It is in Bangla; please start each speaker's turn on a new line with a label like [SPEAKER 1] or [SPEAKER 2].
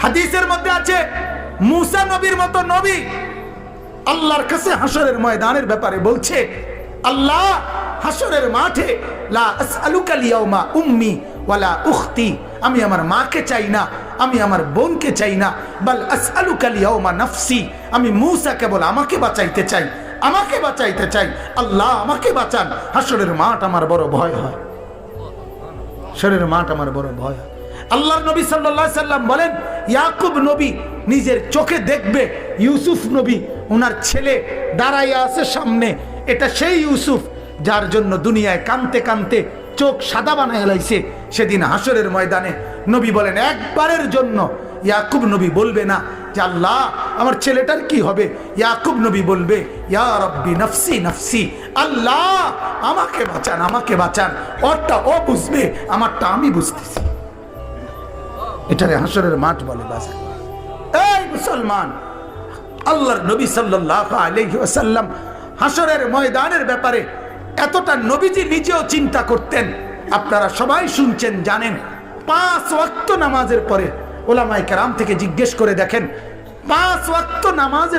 [SPEAKER 1] হাদিসের মধ্যে আছে মুসা নবীর মতো নবী আল্লাহর কাছে হাসরের ময়দানের ব্যাপারে বলছে, আল্লাহ হাসরের মাঠে লা আসআলুকা লিয়াউমা উম্মি ওয়ালা উখতি, আমি আমার মাকে চাই না, আমি আমার বোনকে চাই না, বাল আসআলুকা লিয়াউমা নাফসি, আমি মুসা কেবল আমাকে বাঁচাইতে চাই, আমাকে বাঁচাইতে চাই। আল্লাহ আমাকে বাঁচান, হাসরের মাঠ আমার বড় ভয় হয়, হাসরের মাঠ আমার বড় ভয় হয়। আল্লাহর নবী সাল্লাল্লাহু আলাইহি সাল্লাম বলেন, ইয়াকুব নবী নিজের চোখে দেখবে ইউসুফ নবী ওনার ছেলে দাঁড়াইয়া আছে সামনে, এটা সেই ইউসুফ যার জন্য দুনিয়ায় কানতে কানতে চোখ সাদা বানায় লাইছে। সেদিন হাসরের ময়দানে নবী বলেন, একবারের জন্য ইয়াকুব নবী বলবে না যে আল্লাহ আমার ছেলেটার কি হবে, ইয়াকুব নবী বলবে, ইয়া রব্বি নফসি নফসি, আল্লাহ আমাকে বাঁচান, আমাকে বাঁচান। ওরটা ও বুঝবে, আমারটা আমি বুঝতেছি। এটারে হাসরের মাঠ বলে। বাজার এই মুসলমান, আল্লাহর নবী সাল্লাল্লাহু আলাইহি ওয়াসাল্লাম হাসরের ময়দানের ব্যাপারে এতটা নবীজি নিজেও চিন্তা করতেন। আপনারা সবাই শুনছেন, জানেন, 5 ওয়াক্ত নামাজের পরে ওলামায়ে কেরাম থেকে জিজ্ঞেস করে দেখেন, 5 ওয়াক্ত নামাজের